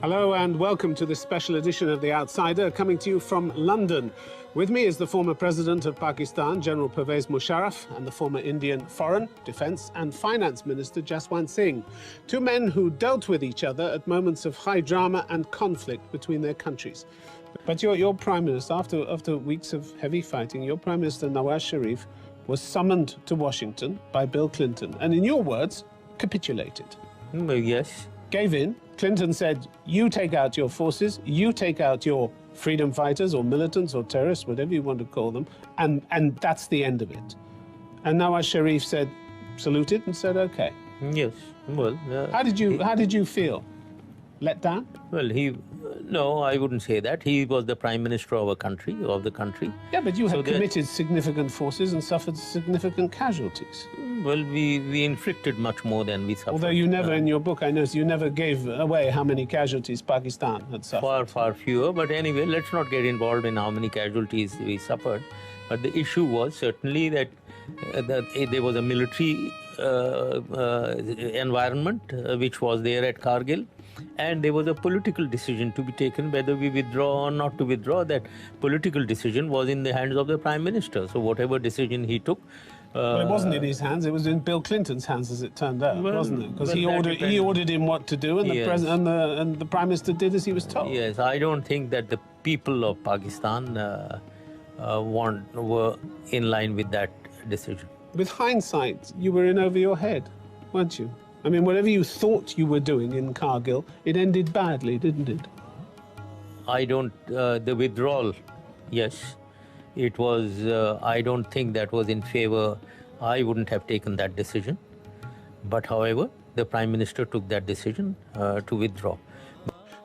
Hello and welcome to this special edition of The Outsider, coming to you from London. With me is the former President of Pakistan, General Pervez Musharraf, and the former Indian Foreign, Defence and Finance Minister, Jaswant Singh. Two men who dealt with each other at moments of high drama and conflict between their countries. But your Prime Minister, after weeks of heavy fighting, your Prime Minister, Nawaz Sharif, was summoned to Washington by Bill Clinton and, in your words, capitulated. Yes. Gave in. Clinton said, you take out your forces, you take out your freedom fighters or militants or terrorists, whatever you want to call them, and that's the end of it. And Nawaz Sharif said, saluted and said, okay. Yes. Well, how did you feel? Let down? Well, no, I wouldn't say that. He was the Prime Minister of the country. Yeah, but you had committed significant forces and suffered significant casualties. Well, we inflicted much more than we suffered. Although you never, in your book, I noticed you never gave away how many casualties Pakistan had suffered. Far fewer. But anyway, let's not get involved in how many casualties we suffered. But the issue was certainly that there was a military environment which was there at Kargil. And there was a political decision to be taken whether we withdraw or not to withdraw. That political decision was in the hands of the Prime Minister. So whatever decision he took... well, it wasn't in his hands. It was in Bill Clinton's hands, as it turned out, wasn't it? Because he ordered him what to do, and the President and the Prime Minister did as he was told. Yes, I don't think that the people of Pakistan were in line with that decision. With hindsight, you were in over your head, weren't you? I mean, whatever you thought you were doing in Kargil, it ended badly, didn't it? I don't... the withdrawal, yes. It was... I don't think that was in favor. I wouldn't have taken that decision. But, however, the Prime Minister took that decision to withdraw.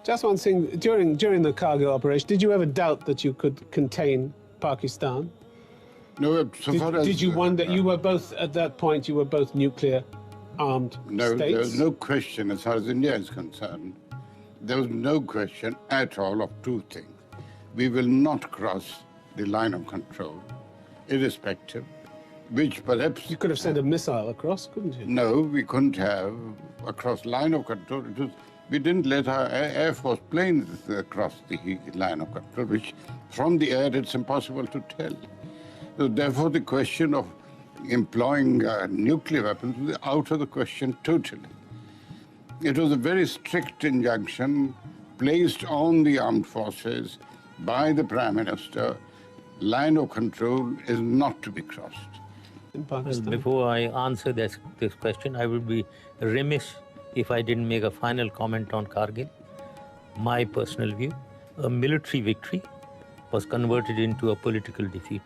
Jaswant Singh, during the Kargil operation, did you ever doubt that you could contain Pakistan? No, so far as... Did you wonder... you were both, at that point, you were both nuclear... armed no, states? there was no question as far as India is concerned. There was no question at all of two things. We will not cross the line of control, irrespective, which perhaps... You could have sent a missile across, couldn't you? No, we couldn't have across line of control. We didn't let our Air Force planes cross the line of control, which from the air it's impossible to tell. So therefore the question of employing nuclear weapons was out of the question totally. It was a very strict injunction placed on the armed forces by the Prime Minister. Line of control is not to be crossed. In Pakistan. Well, before I answer this question, I would be remiss if I didn't make a final comment on Kargil. My personal view, a military victory was converted into a political defeat.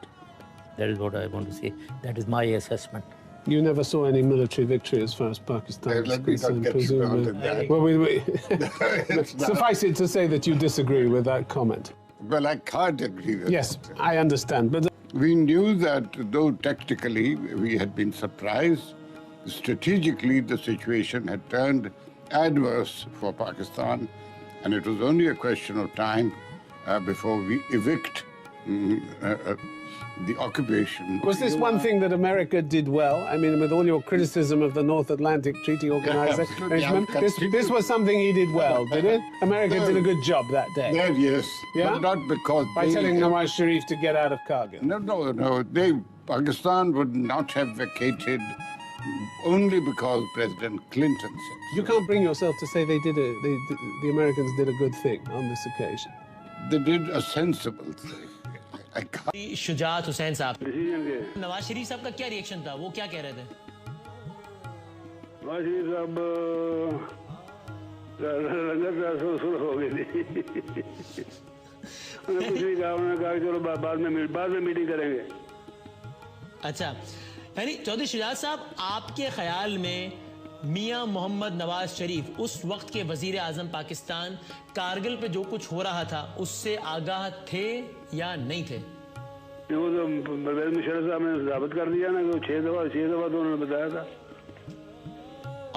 That is what I want to say. That is my assessment. You never saw any military victory as far as Pakistan is concerned, presumably. Well, suffice it to say that you disagree with that comment. Well, I can't agree with Yes, that. I understand, but... We knew that though tactically we had been surprised, strategically the situation had turned adverse for Pakistan, and it was only a question of time before we evict the occupation. Was this one thing that America did well? I mean, with all your criticism of the North Atlantic Treaty Organization, this was something he did well, did it? America did a good job that day. Yes, yeah? but not because... By telling Nawaz Sharif to get out of Kargil. No. Pakistan would not have vacated only because President Clinton said. You can't bring yourself to say the Americans did a good thing on this occasion. They did a sensible thing. Shujaat Hussain साहब नवाज शरीफ साहब का क्या reaction था वो क्या कह रहे थे नवाज शरीफ साहब सुलह हो गई थी उन्होंने कुछ भी कहा उन्होंने कहा कि चलो बाद में मीटिंग करेंगे अच्छा, यानी चौधरी शुजात साहब, आपके ख्याल में मियां मोहम्मद नवाज शरीफ उस वक्त के वजीर आजम पाकिस्तान कारगिल पे जो कुछ हो रहा था उससे आगाह थे या नहीं थे? वो तो परवेज मुशर्रफ साहब ने साबित कर दिया ना कि 6 दफा तो उन्होंने बताया था।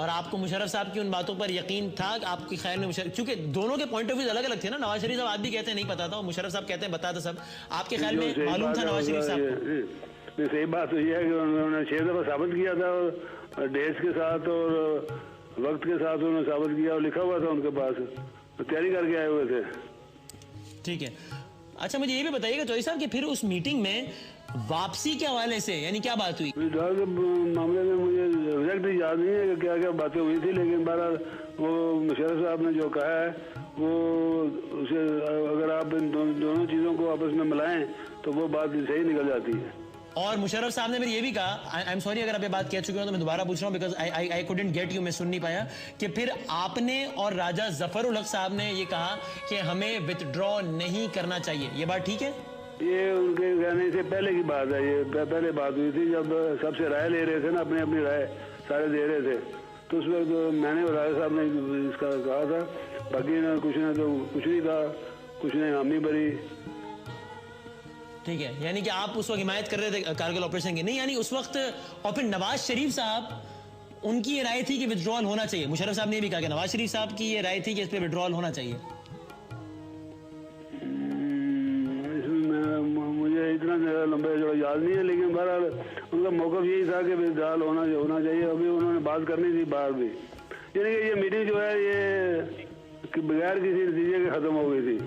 और आपको मुशर्रफ साहब की उन बातों पर यकीन था? आपके ख्याल में क्योंकि दोनों के पॉइंट ऑफ व्यू अलग अलग थे ना, नवाज शरीफ साहब आप भी कहते हैं नहीं पता था और मुशर्रफ साहब कहते हैं बता था सब। आपके ख्याल में मालूम था नवाज शरीफ साहब को? सही बात तो यह है कि उन्होंने 6 दफा साबित किया था, और डेट्स के साथ और वक्त के साथ उन्होंने साबित किया और लिखा हुआ था उनके पास, तैयारी करके आए हुए थे। ठीक है, अच्छा मुझे ये भी बताइएगा चौधरी साहब कि फिर उस मीटिंग में वापसी के हवाले से यानी क्या बात हुई? विड्रॉल के मामले में मुझे एग्जैक्ट याद नहीं है कि क्या क्या बातें हुई थी, लेकिन बहरहाल वो मुशर्रफ साहब ने जो कहा है वो उसे अगर आप इन दोनों चीज़ों को आपस में मिलाएं तो वो बात सही निकल जाती है। और मुशर्रफ साहब ने फिर ये भी कहा, आई एम सॉरी अगर आप ये बात कह चुके हो तो मैं दोबारा पूछ रहा हूँ because I couldn't get you, मैं सुन नहीं पाया, कि फिर आपने और राजा जफर उल हक साहब ने ये कहा कि हमें विथड्रॉ नहीं करना चाहिए, ये बात ठीक है? ये उनके कहने से पहले की बात है, ये पहले बात हुई थी जब सबसे राय ले रहे थे ना, अपनी अपनी राय सारे दे रहे थे, तो उस वक्त मैंने और राजा साहब ने इसका कहा था, बाकी ना कुछ नहीं था, कुछ नहीं हामी भरी। ठीक है, यानी कि आप उस वक्त हिमायत कर रहे थे कारगिल ऑपरेशन की? नहीं, यानी उस वक्त, और फिर नवाज शरीफ साहब उनकी ये राय थी कि विड्रॉल होना चाहिए, मुशर्रफ साहब ने भी कहा कि नवाज शरीफ साहब की ये राय थी कि इस पे विड्रॉल होना चाहिए। मुझे इतना लंबा जो याद नहीं है, लेकिन बहरहाल उनका मौक़िफ़ यही था कि विड्रॉल होना चाहिए। अभी उन्होंने बात करनी थी बाहर भी, यानी कि ये मीटिंग जो है ये बगैर किसी नतीजे के ख़त्म हो गई थी।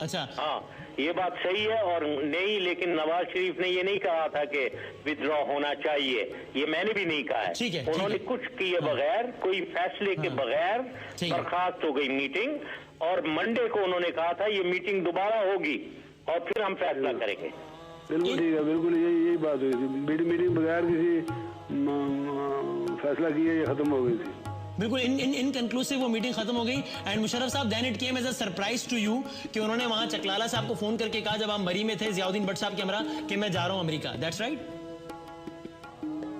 अच्छा, हाँ ये बात सही है और नहीं, लेकिन नवाज शरीफ ने ये नहीं कहा था कि विथड्रॉ होना चाहिए, ये मैंने भी नहीं कहा है। ठीक है, उन्होंने कुछ किए बगैर, कोई फैसले के बगैर बर्खास्त हो गई मीटिंग, और मंडे को उन्होंने कहा था ये मीटिंग दोबारा होगी और फिर हम फैसला करेंगे। बिल्कुल ठीक है, बिल्कुल यही बात हुई थी, मीटिंग बगैर किसी फैसला किए ये खत्म हो गई थी। बिल्कुल इनकंक्लूसिव वो मीटिंग खत्म हो गई। एंड मुशर्रफ साहब, then it came as a surprise to you कि उन्होंने वहां चकलाला साहब को फोन करके कहा जब आप मरी में थे, जियाउद्दीन भट्ट साहब के हमरा, कि मैं जा रहा हूं अमेरिका। That's right?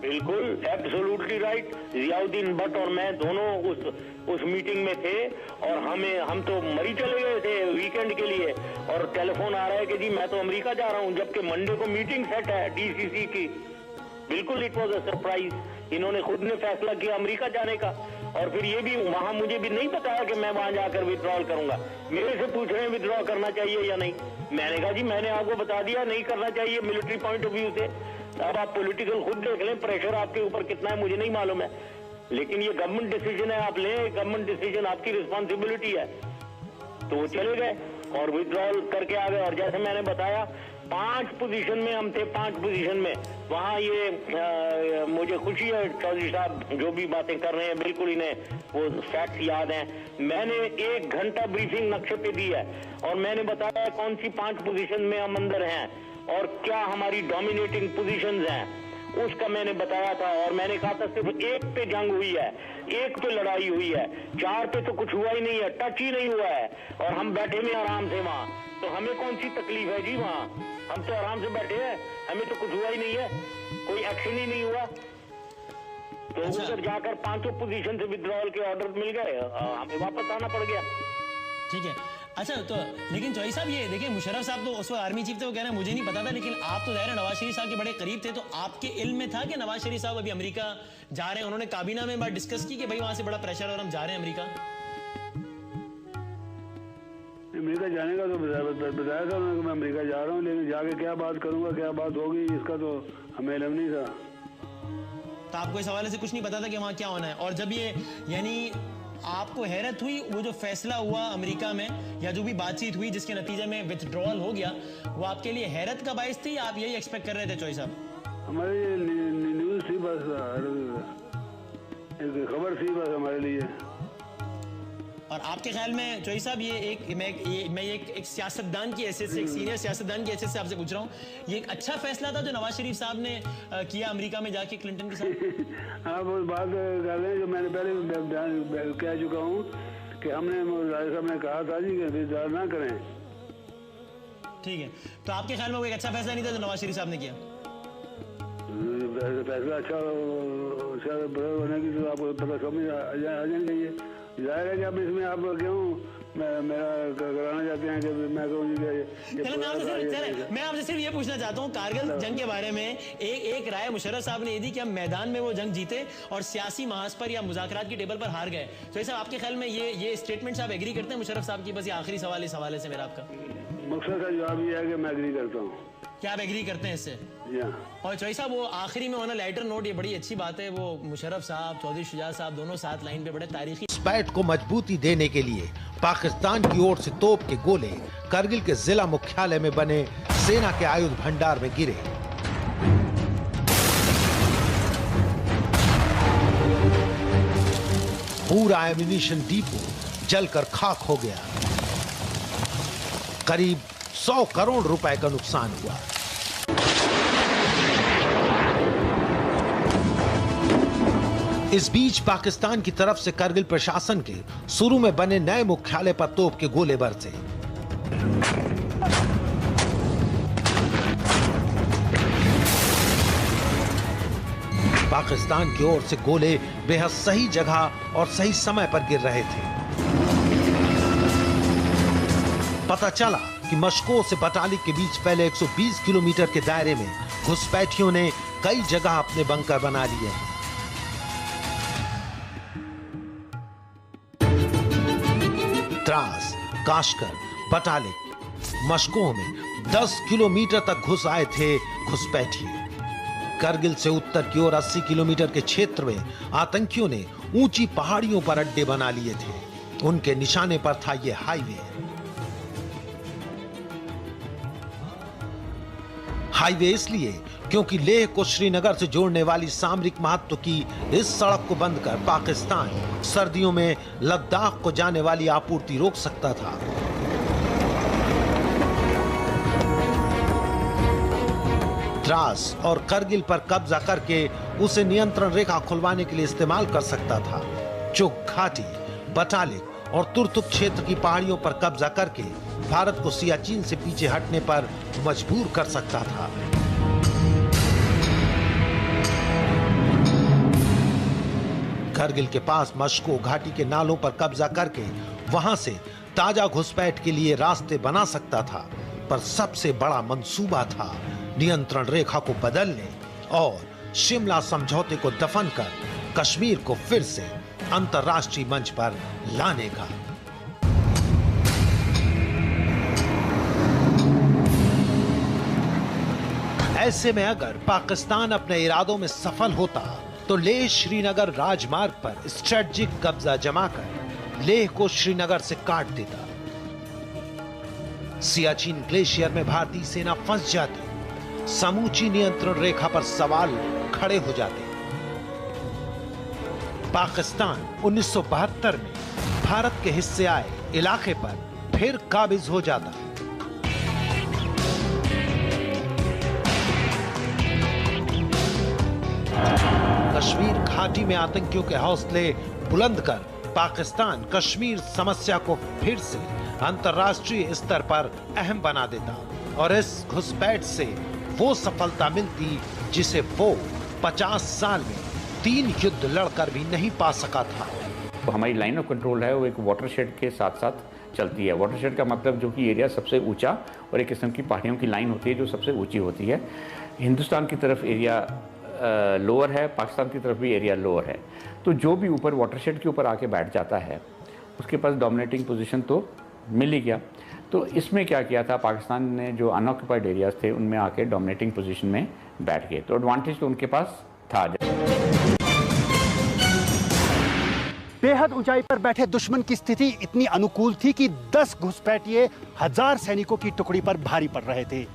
बिल्कुल, एब्सोल्युटली राइट। जियाउद्दीन भट्ट और मैं दोनों उस मीटिंग में थे, और हम तो मरी चले गए थे वीकेंड के लिए, और टेलीफोन आ रहा है कि जी मैं तो अमेरिका जा रहा हूं, जबकि मंडे को मीटिंग सेट है डीसीसी की। बिल्कुल इट वॉज अ सरप्राइज, इन्होंने खुद ने फैसला किया अमेरिका जाने का, और फिर ये भी वहां मुझे भी नहीं बताया कि मैं वहां जाकर विड्रॉल करूंगा। मेरे से पूछ रहे हैं विड्रॉ करना चाहिए या नहीं, मैंने कहा जी मैंने आपको बता दिया नहीं करना चाहिए मिलिट्री पॉइंट ऑफ व्यू से। अब आप पॉलिटिकल खुद देख लें, प्रेशर आपके ऊपर कितना है मुझे नहीं मालूम है, लेकिन ये गवर्नमेंट डिसीजन है, आप लें गवर्नमेंट डिसीजन, आपकी रिस्पॉन्सिबिलिटी है। तो वो चले गए और विड्रॉल करके आ गए, और जैसे मैंने बताया 5 पोजीशन में हम थे, 5 पोजीशन में वहाँ ये मुझे खुशी है चौधरी साहब जो भी बातें कर रहे हैं बिल्कुल इन्हें वो फैक्ट याद हैं। मैंने 1 घंटा ब्रीफिंग नक्शे पे दी है और मैंने बताया कौन सी 5 पोजीशन में हम अंदर हैं और क्या हमारी डोमिनेटिंग पोजीशंस हैं, उसका मैंने बताया था। और मैंने कहा था सिर्फ 1 पे जंग हुई है, 1 पे लड़ाई हुई है, 4 पे तो कुछ हुआ ही नहीं है, टच ही नहीं हुआ है, और हम बैठे में आराम से वहाँ, तो हमें कौन सी तकलीफ है जी वहाँ, हम तो आराम से बैठे हैं, हमें तो कुछ हुआ ही नहीं है, कोई एक्शन ही नहीं हुआ। तो उधर जाकर 5 पोजीशन से विड्रॉल के ऑर्डर मिल गए, हमें वापस आना पड़ गया। ठीक है, अच्छा तो लेकिन चौधरी साहब ये देखिए, मुशर्रफ साहब तो उस वक्त आर्मी चीफ थे, वो कह रहे हैं मुझे नहीं पता था, लेकिन आप तो ज़ाहिर है नवाज शरीफ साहब के बड़े करीब थे, तो आपके इल्म में था कि नवाज शरीफ साहब अभी अमेरिका जा रहे हैं? उन्होंने काबीना में बात डिस्कस की कि भाई वहां से बड़ा प्रेशर और हम जा रहे हैं अमेरिका जाने का? तो बताया था उन्होंने कि मैं अमेरिका जा रहा हूँ, लेकिन जाके क्या बात करूंगा, क्या बात होगी, इसका तो हमें इल्म नहीं था। तो आपको इस हवाले से कुछ नहीं पता था कि वहां क्या होना है? और जब ये यानी आपको हैरत हुई वो जो फैसला हुआ अमेरिका में या जो भी बातचीत हुई जिसके नतीजे में विथड्रॉल हो गया, वो आपके लिए हैरत का बाइस थी या आप यही एक्सपेक्ट कर रहे थे चौधरी साहब? हमारे न्यूज़ थी बस, एक खबर थी बस हमारे लिए। और आपके ख्याल में चौधरी साहब ये मैं एक सियासतदान की हैसियत से, एक सीनियर सियासतदान की हैसियत से आपसे पूछ रहा हूँ, ये एक अच्छा फैसला था जो नवाज शरीफ साहब ने किया अमेरिका में जाके क्लिंटन के साथ? हाँ, वो बात कर रहे हैं जो मैंने पहले कह चुका हूँ कि हमने राजा साहब ने कहा था जी कि विड्रॉल ना करें। ठीक है, तो आपके ख्याल में वो एक अच्छा फैसला नहीं था जो नवाज शरीफ साहब ने किया? फैसला अच्छा होने की तो आपको पता समझ आ जानी चाहिए। जाहिर है कि अब इसमें आप क्यों मेरा कराना चाहते हैं कि मैं कहूँ मैं आपसे सिर्फ ये पूछना चाहता हूँ कारगिल जंग के बारे में। एक राय मुशर्रफ साहब ने ये दी कि हम मैदान में वो जंग जीते और सियासी महाज पर या मुज़ाकरात की टेबल पर हार गए। तो ऐसा आपके ख्याल में ये स्टेटमेंट आप एग्री करते हैं मुशर्रफ साहब की? बस ये आखिरी सवाल इस हवाले से मेरा आपका मकसद का जवाब ये है कि मैं एग्री करता हूँ। क्या आप एग्री करते हैं इससे? और चौधरी साहब वो आखिरी में ऑन अ लाइटर नोट, ये बड़ी अच्छी बात है, वो मुशर्रफ साहब चौधरी शुजा साहब दोनों साथ लाइन पे बड़े तारीखी। घुसपैठ को मजबूती देने के लिए पाकिस्तान की ओर से तोप के गोले करगिल के जिला मुख्यालय में बने सेना के आयुध भंडार में गिरे। पूरा एम्यूनिशन डिपो जलकर खाक हो गया। करीब 100 करोड़ रुपए का नुकसान हुआ। इस बीच पाकिस्तान की तरफ से करगिल प्रशासन के शुरू में बने नए मुख्यालय पर तोप के गोले बरसे। पाकिस्तान की ओर से गोले बेहद सही जगह और सही समय पर गिर रहे थे। पता चला कि मशको से बटालिक के बीच फैले 120 किलोमीटर के दायरे में घुसपैठियों ने कई जगह अपने बंकर बना लिए हैं। द्रास, काशकर, बटालिक, मशको में 10 किलोमीटर तक घुस आए थे घुसपैठी। करगिल से उत्तर की ओर 80 किलोमीटर के क्षेत्र में आतंकियों ने ऊंची पहाड़ियों पर अड्डे बना लिए थे। उनके निशाने पर था यह हाईवे इसलिए क्योंकि लेह को श्रीनगर से जोड़ने वाली सामरिक महत्व की इस सड़क को बंद कर पाकिस्तान सर्दियों में लद्दाख को जाने वाली आपूर्ति रोक सकता था। द्रास और करगिल पर कब्जा करके उसे नियंत्रण रेखा खुलवाने के लिए इस्तेमाल कर सकता था। चुग घाटी, बटालिक और तुर्तुक क्षेत्र की पहाड़ियों पर कब्जा करके भारत को सियाचिन से पीछे हटने पर मजबूर कर सकता था। करगिल के पास मशको घाटी के नालों पर कब्जा करके वहां से ताजा घुसपैठ के लिए रास्ते बना सकता था, पर सबसे बड़ा मंसूबा था नियंत्रण रेखा को बदलने और शिमला समझौते को दफन कर कश्मीर को फिर से अंतर्राष्ट्रीय मंच पर लाने का। ऐसे में अगर पाकिस्तान अपने इरादों में सफल होता तो लेह श्रीनगर राजमार्ग पर स्ट्रेटजिक कब्जा जमाकर लेह को श्रीनगर से काट देता। सियाचिन ग्लेशियर में भारतीय सेना फंस जाती, समूची नियंत्रण रेखा पर सवाल खड़े हो जाते। पाकिस्तान 1972 में भारत के हिस्से आए इलाके पर फिर काबिज हो जाता। कश्मीर घाटी में आतंकियों के हौसले बुलंद कर पाकिस्तान कश्मीर समस्या को फिर से अंतर्राष्ट्रीय स्तर पर अहम बना देता और इस घुसपैठ से वो सफलता मिलती जिसे वो 50 साल में 3 युद्ध लड़कर भी नहीं पा सका था। हमारी लाइन ऑफ कंट्रोल है वो एक वाटरशेड के साथ साथ चलती है। वाटरशेड का मतलब जो कि एरिया सबसे ऊंचा और एक किस्म की पहाड़ियों की लाइन होती है जो सबसे ऊंची होती है। हिंदुस्तान की तरफ एरिया लोअर है, पाकिस्तान की तरफ भी एरिया लोअर है। तो जो भी ऊपर वाटरशेड के ऊपर आके बैठ जाता है उसके पास डोमिनेटिंग पोजीशन तो मिल ही गया। तो इसमें क्या किया था, पाकिस्तान ने जो अनऑक्यूपाइड एरियाज थे उनमें आके डोमिनेटिंग पोजीशन में बैठ गए। तो एडवांटेज तो उनके पास था। बेहद ऊंचाई पर बैठे दुश्मन की स्थिति इतनी अनुकूल थी कि 10 घुसपैठिए 1000 सैनिकों की टुकड़ी पर भारी पड़ रहे थे।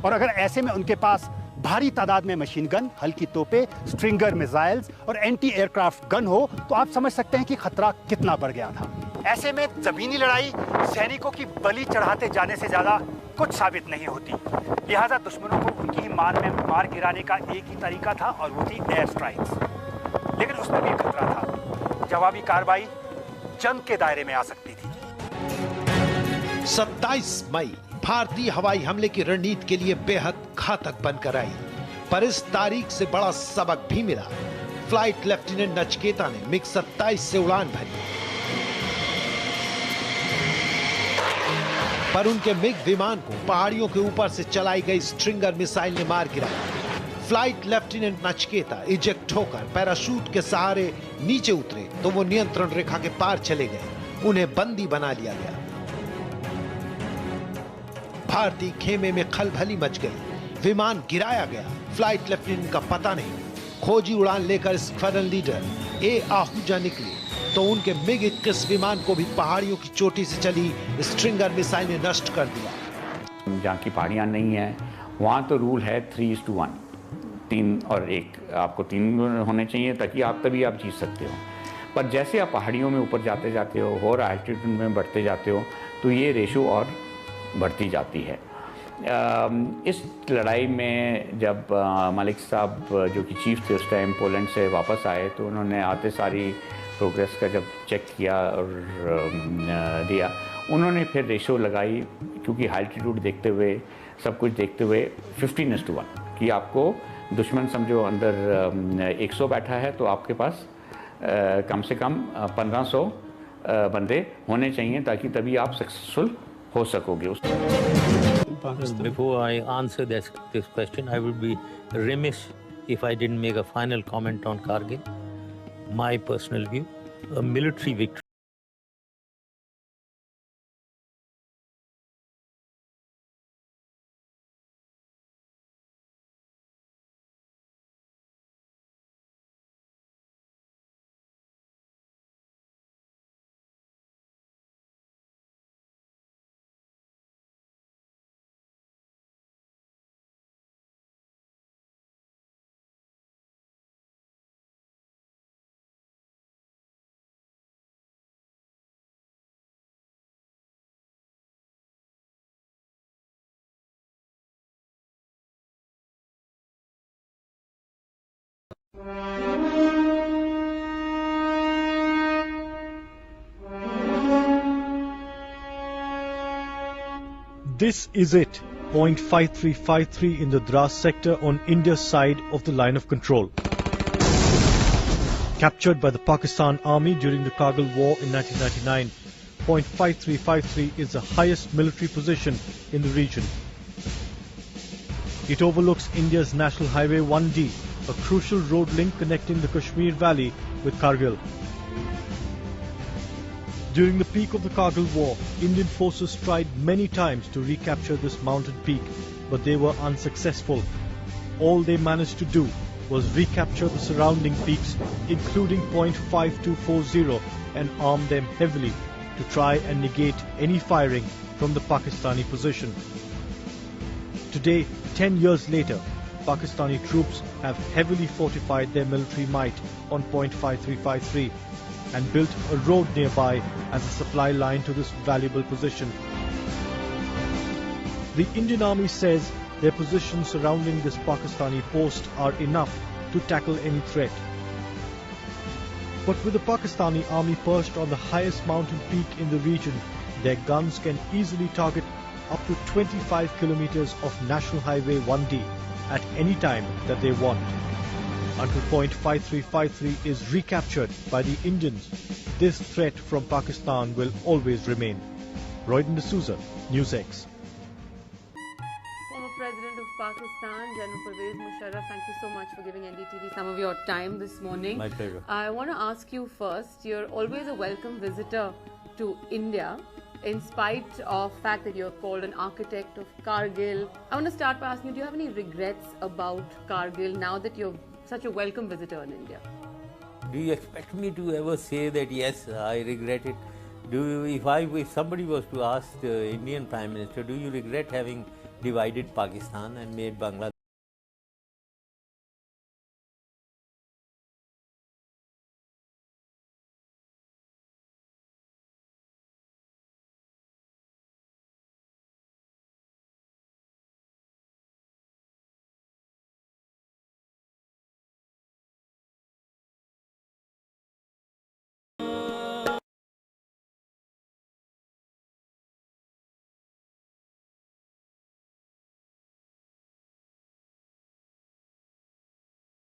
और अगर ऐसे में उनके पास भारी तादाद में मशीन गन, हल्की तोपें, स्ट्रिंगर मिसाइल्स और एंटी एयरक्राफ्ट गन हो तो आप समझ सकते हैं कि खतरा कितना बढ़ गया था। ऐसे में जमीनी लड़ाई सैनिकों की बलि चढ़ाते जाने से ज्यादा कुछ साबित नहीं होती। लिहाजा दुश्मनों को उनकी ही मान में मार गिराने का एक ही तरीका था और वो थी एयर स्ट्राइक्स। लेकिन उसमें भी खतरा था, जवाबी कार्रवाई जंग के दायरे में आ सकती थी। 27 मई भारतीय हवाई हमले की रणनीति के लिए बेहद घातक बनकर आई। पर इस तारीख से बड़ा सबक भी मिला। फ्लाइट लेफ्टिनेंट नचिकेता ने मिग 27 से उड़ान भरी, पर उनके मिग विमान को पहाड़ियों के ऊपर से चलाई गई स्ट्रिंगर मिसाइल ने मार गिराया। फ्लाइट लेफ्टिनेंट नचिकेता इजेक्ट होकर पैराशूट के सहारे नीचे उतरे तो वो नियंत्रण रेखा के पार चले गए। उन्हें बंदी बना लिया गया। भारतीय खेमे में खलबली मच गई, विमान गिराया गया। फ्लाइट लेफ्टिनेंट का पता नहीं। खोजी उड़ान लेकर स्क्वाड्रन लीडर ए आहूजा निकले तो उनके मिग 21 विमान को भी पहाड़ियों की चोटी से चली स्ट्रिंगर मिसाइल ने नष्ट कर दिया। जहाँ की पहाड़ियाँ नहीं है वहाँ तो रूल है 3:1, 3 और 1, आपको 3 होने चाहिए ताकि तभी आप जीत सकते हो। पर जैसे आप पहाड़ियों में ऊपर जाते जाते हो और एल्टीट्यूड में बढ़ते जाते हो तो ये रेशो और बढ़ती जाती है। इस लड़ाई में जब मलिक साहब जो कि चीफ थे उस टाइम पोलैंड से वापस आए तो उन्होंने आते सारी प्रोग्रेस का जब चेक किया और दिया, उन्होंने फिर रेशो लगाई क्योंकि एल्टीट्यूड देखते हुए सब कुछ देखते हुए 15:1 कि आपको दुश्मन समझो अंदर 100 बैठा है तो आपके पास कम से कम 1500 बंदे होने चाहिए ताकि तभी आप सक्सेसफुल हो सकोगे। Before I answer this question, I would be remiss if I didn't make a final comment on Kargil. My personal view, a military victory. This is it, point 5353 in the Dras sector on India's side of the line of control. Captured by the Pakistan Army during the Kargil War in 1999, point 5353 is the highest military position in the region. It overlooks India's National Highway 1D, a crucial road link connecting the Kashmir Valley with Kargil. During the peak of the Kargil War, Indian forces tried many times to recapture this mountain peak, but they were unsuccessful. All they managed to do was recapture the surrounding peaks, including point 5240, and arm them heavily to try and negate any firing from the Pakistani position. Today, 10 years later, Pakistani troops have heavily fortified their military might on point 5353 and built a road nearby as a supply line to this valuable position. The Indian Army says their positions surrounding this Pakistani post are enough to tackle any threat. But with the Pakistani Army perched on the highest mountain peak in the region, their guns can easily target up to 25 kilometers of National Highway 1D at any time that they want. Until point 5353 is recaptured by the Indians, this threat from Pakistan will always remain. Royden D'Souza, NewsX. Former President of Pakistan, General Pervez Musharraf, thank you so much for giving NDTV some of your time this morning. My pleasure. I want to ask you first, you're always a welcome visitor to India, in spite of the fact that you're called an architect of Kargil. I want to start by asking you, do you have any regrets about Kargil now that you're such a welcome visitor in India? Do you expect me to ever say that yes, I regret it? If somebody was to ask the Indian Prime Minister, do you regret having divided Pakistan and made Bangladesh